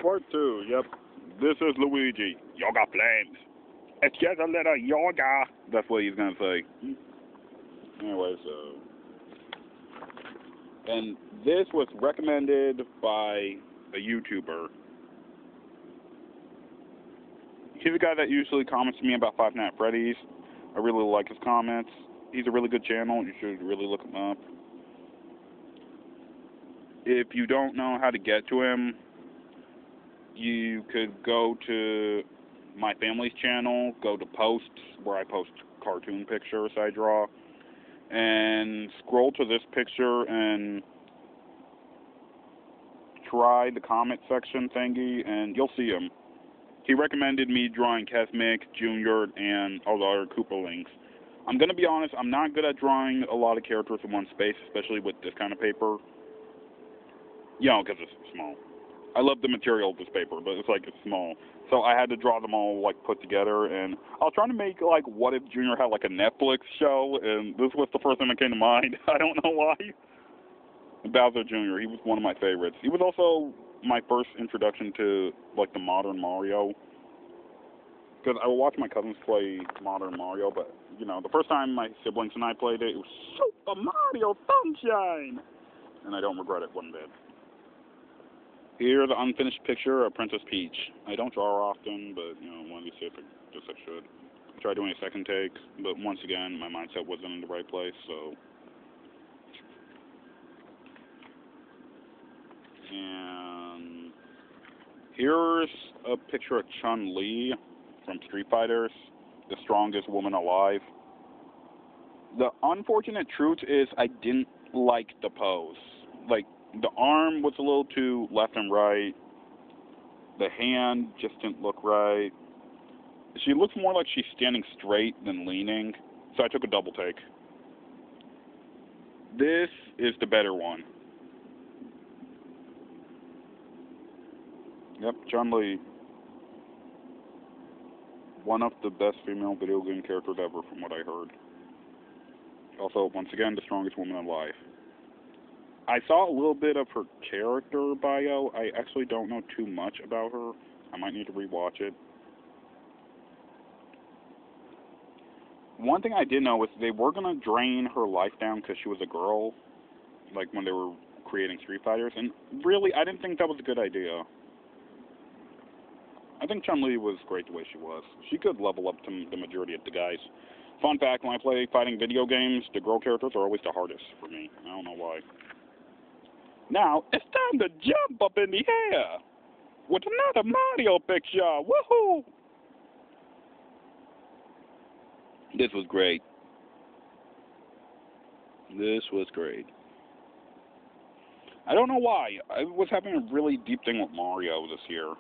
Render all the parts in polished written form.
Part 2, yep. This is Luigi. Yoga flames. It's just a little yoga. That's what he's gonna say. Anyway, so. And this was recommended by a YouTuber. He's a guy that usually comments to me about Five Nights at Freddy's. I really like his comments. He's a really good channel. You should really look him up. If you don't know how to get to him, you could go to my family's channel, go to posts, where I post cartoon pictures I draw, and scroll to this picture and try the comment section thingy, and you'll see him. He recommended me drawing Kesmic, Junior, and all the other Koopalings. I'm going to be honest, I'm not good at drawing a lot of characters in one space, especially with this kind of paper. You know, because it's small. I love the material of this paper, but it's small. So I had to draw them all, put together, and I was trying to make, what if Junior had, a Netflix show, and this was the first thing that came to mind. I don't know why. Bowser Jr., he was one of my favorites. He was also my first introduction to, the modern Mario. Because I would watch my cousins play modern Mario, but, the first time my siblings and I played it, it was Super Mario Sunshine! And I don't regret it one bit. Here's the unfinished picture of Princess Peach. I don't draw her often, but, one of these days I should. I tried doing a second take, but once again, my mindset wasn't in the right place, so. And here's a picture of Chun-Li from Street Fighters, the strongest woman alive. The unfortunate truth is I didn't like the pose. The arm was a little too left and right. The hand just didn't look right. She looks more like she's standing straight than leaning, so I took a double take. This is the better one. Yep, Chun-Li. One of the best female video game characters ever, from what I heard. Also, once again, the strongest woman alive. I saw a little bit of her character bio. I actually don't know too much about her. I might need to rewatch it. One thing I did know was they were going to drain her life down because she was a girl, when they were creating Street Fighters, and really, I didn't think that was a good idea. I think Chun-Li was great the way she was. She could level up to the majority of the guys. Fun fact, when I play fighting video games, the girl characters are always the hardest for me. I don't know why. Now, it's time to jump up in the air with another Mario picture. Woohoo! This was great. This was great. I don't know why. I was having a really deep thing with Mario this year.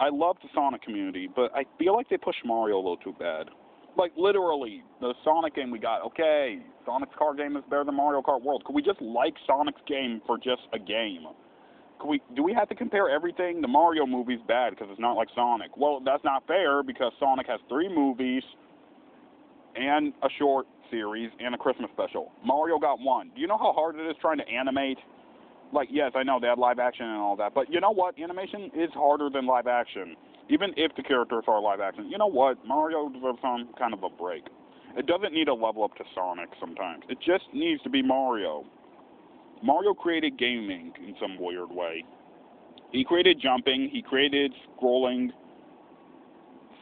I love the Sonic community, but I feel like they pushed Mario a little too bad. Literally, the Sonic game we got, okay, Sonic's car game is better than Mario Kart World. Could we just like Sonic's game for just a game? Do we have to compare everything? The Mario movie's bad because it's not like Sonic. Well, that's not fair because Sonic has 3 movies and a short series and a Christmas special. Mario got 1. Do you know how hard it is trying to animate? Yes, I know they had live action and all that, but you know what? Animation is harder than live action. Even if the characters are live action. You know what? Mario deserves some kind of a break. It doesn't need to level up to Sonic sometimes. It just needs to be Mario. Mario created gaming in some weird way. He created jumping. He created scrolling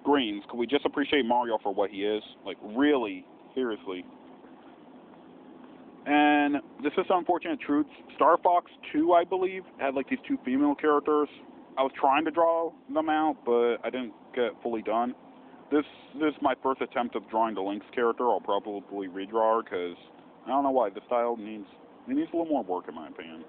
screens. Could we just appreciate Mario for what he is? Really, seriously. And this is the unfortunate truth. Star Fox 2, I believe, had these 2 female characters. I was trying to draw them out, but I didn't get fully done. This is my first attempt of drawing the Link's character. I'll probably redraw her because I don't know why. The style needs a little more work in my opinion.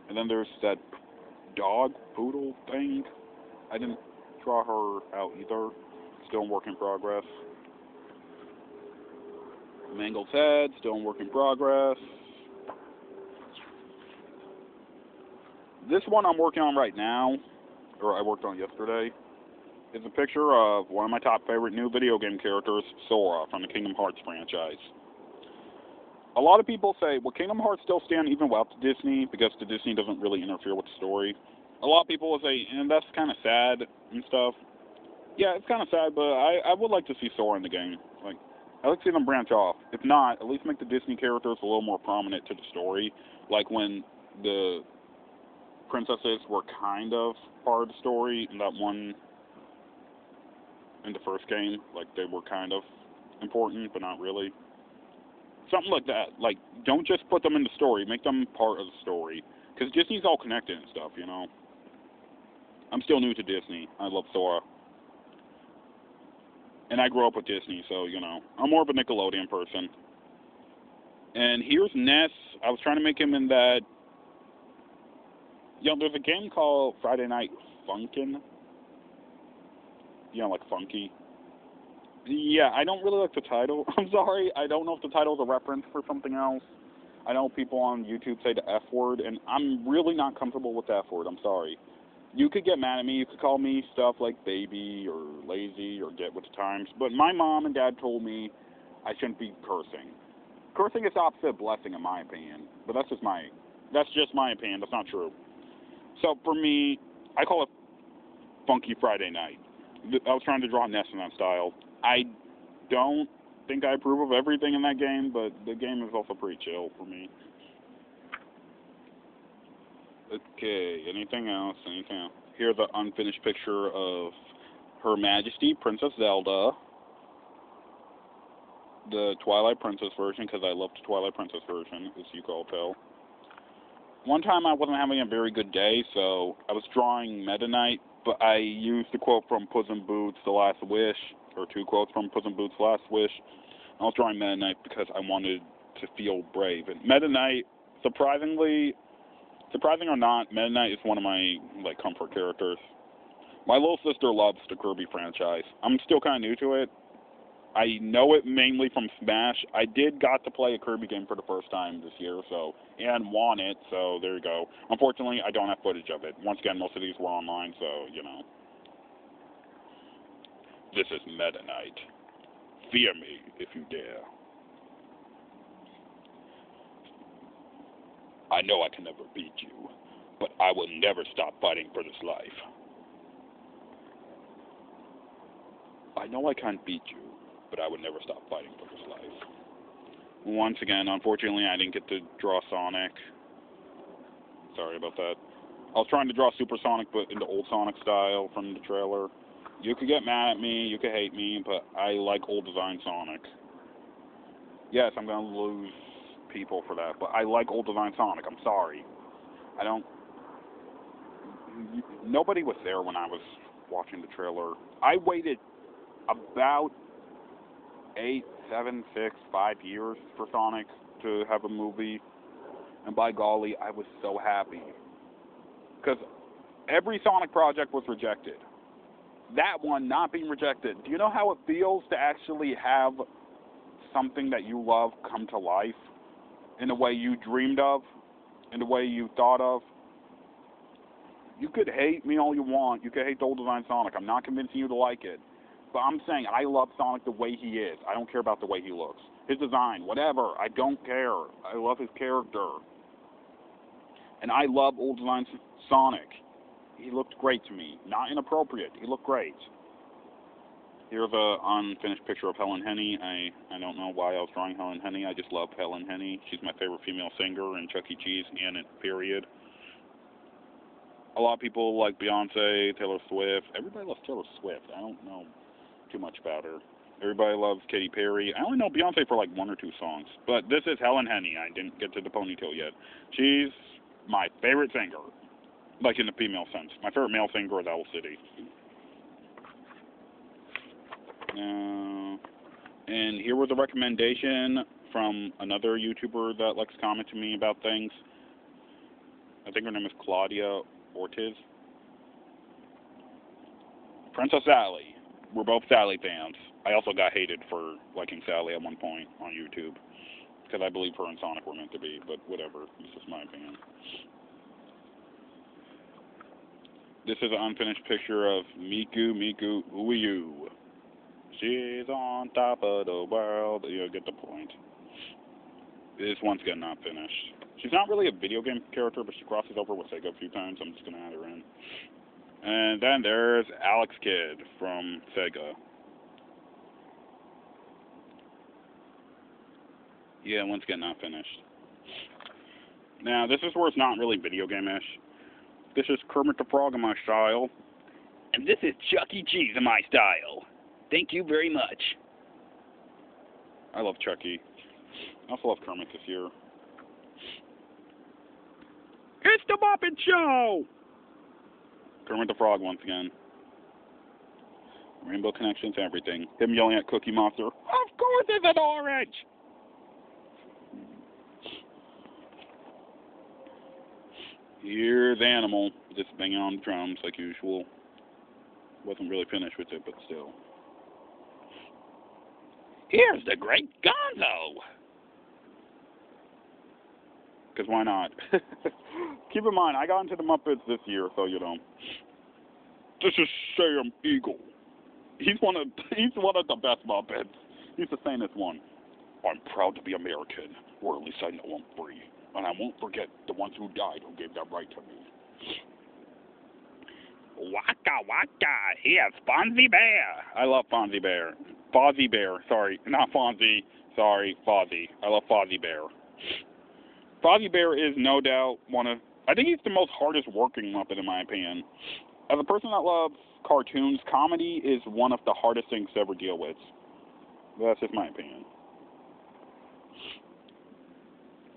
And then there's that dog poodle thing. I didn't draw her out either. Still in work in progress. Mangled head, still in work in progress. This one I'm working on right now, or I worked on yesterday, is a picture of one of my top favorite new video game characters, Sora, from the Kingdom Hearts franchise. A lot of people say, will Kingdom Hearts still stand even without Disney, because the Disney doesn't really interfere with the story? A lot of people will say, and that's kind of sad and stuff. Yeah, it's kind of sad, but I would like to see Sora in the game. Like, I like to see them branch off. If not, at least make the Disney characters a little more prominent to the story. Like when the princesses were kind of part of the story in that one in the first game. Like they were kind of important, but not really. Something like that. Like, don't just put them in the story. Make them part of the story. Because Disney's all connected and stuff, you know. I'm still new to Disney. I love Sora. And I grew up with Disney, so, you know. I'm more of a Nickelodeon person. And here's Ness. I was trying to make him in that... You know, there's a game called Friday Night Funkin'. You know, like Funky. Yeah, I don't really like the title. I'm sorry. I don't know if the title is a reference for something else. I know people on YouTube say the F word, and I'm really not comfortable with the F word. I'm sorry. You could get mad at me. You could call me stuff like baby or lazy or get with the times. But my mom and dad told me I shouldn't be cursing. Cursing is the opposite of blessing, in my opinion. But that's just my opinion. That's not true. So for me, I call it Funky Friday Night. I was trying to draw Ness in that style. I don't think I approve of everything in that game, but the game is also pretty chill for me. Okay, anything else? Anything else? Here's the unfinished picture of Her Majesty, Princess Zelda, the Twilight Princess version, because I love the Twilight Princess version, as you can all tell. One time I wasn't having a very good day, so I was drawing Meta Knight, but I used a quote from Puss in Boots' The Last Wish, or two quotes from Puss in Boots' Last Wish. I was drawing Meta Knight because I wanted to feel brave. And Meta Knight, surprising or not, Meta Knight is one of my comfort characters. My little sister loves the Kirby franchise. I'm still kind of new to it. I know it mainly from Smash. I did got to play a Kirby game for the first time this year, and won it, so there you go. Unfortunately, I don't have footage of it. Once again, most of these were online, so, you know. This is Meta Knight. Fear me if you dare. I know I can never beat you, but I will never stop fighting for this life. I know I can't beat you, but I would never stop fighting for this life. Once again, unfortunately, I didn't get to draw Sonic. Sorry about that. I was trying to draw Super Sonic, but in the old Sonic style from the trailer. You could get mad at me, you could hate me, but I like old design Sonic. Yes, I'm going to lose people for that, but I like old design Sonic. I'm sorry. Nobody was there when I was watching the trailer. I waited about 5 years for Sonic to have a movie, and by golly, I was so happy. Because every Sonic project was rejected. That one not being rejected. Do you know how it feels to actually have something that you love come to life in the way you dreamed of, in the way you thought of? You could hate me all you want. You could hate the old design Sonic. I'm not convincing you to like it. But I'm saying I love Sonic the way he is. I don't care about the way he looks. His design, whatever. I don't care. I love his character. And I love old design Sonic. He looked great to me. Not inappropriate. He looked great. Here's an unfinished picture of Helen Henny. I don't know why I was drawing Helen Henny. I just love Helen Henny. She's my favorite female singer in Chuck E. Cheese and it, period. A lot of people like Beyonce, Taylor Swift. Everybody loves Taylor Swift. I don't know too much about her. Everybody loves Katy Perry. I only know Beyonce for like one or two songs. But this is Helen Henny. I didn't get to the ponytail yet. She's my favorite singer. Like in the female sense. My favorite male singer is Owl City. And here was a recommendation from another YouTuber that likes to comment to me about things. I think her name is Claudia Ortiz. Princess Sally. We're both Sally fans. I also got hated for liking Sally at one point on YouTube. Because I believe her and Sonic were meant to be, but whatever. This is my opinion. This is an unfinished picture of Miku, who are you? She's on top of the world. You'll get the point. This once again not finished. She's not really a video game character, but she crosses voices over with Sega a few times. I'm just gonna add her in. And then there's Alex Kidd from Sega. Yeah, once again, not finished. Now, this is where it's not really video game-ish. This is Kermit the Frog in my style. And this is Chuck E. Cheese in my style. Thank you very much. I love Chucky. I also love Kermit this year. It's the Muppet Show! Kermit the Frog once again. Rainbow Connections, everything. Him yelling at Cookie Monster. Of course it's an orange! Here's Animal, just banging on drums like usual. Wasn't really finished with it, but still. Here's the Great Gonzo. Because why not? Keep in mind, I got into the Muppets this year, so you know. This is Sam Eagle. He's one of the best Muppets. He's the sanest one. I'm proud to be American, or at least I know I'm free. And I won't forget the ones who died who gave that right to me. Waka waka, here's Fonzie Bear. I love Fonzie Bear. Fozzie Bear, sorry. Not Fonzie. Sorry, Fozzie. I love Fozzie Bear. Fozzie Bear is no doubt I think he's the most hardest working Muppet in my opinion. As a person that loves cartoons, comedy is one of the hardest things to ever deal with. That's just my opinion.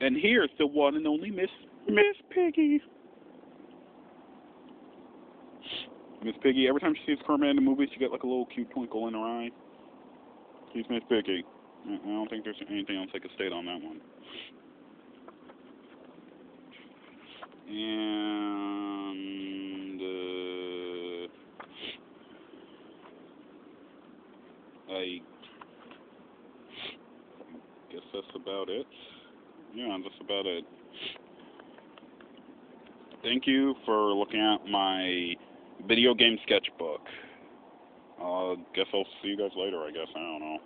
And here's the one and only Miss Piggy. Miss Piggy, every time she sees Kermit in the movies, she gets like a little cute twinkle in her eye. She's Miss Piggy. I don't think there's anything else I could state on that one. And I guess that's about it. Yeah, that's about it. Thank you for looking at my video game sketchbook. Guess I'll see you guys later, I guess. I don't know.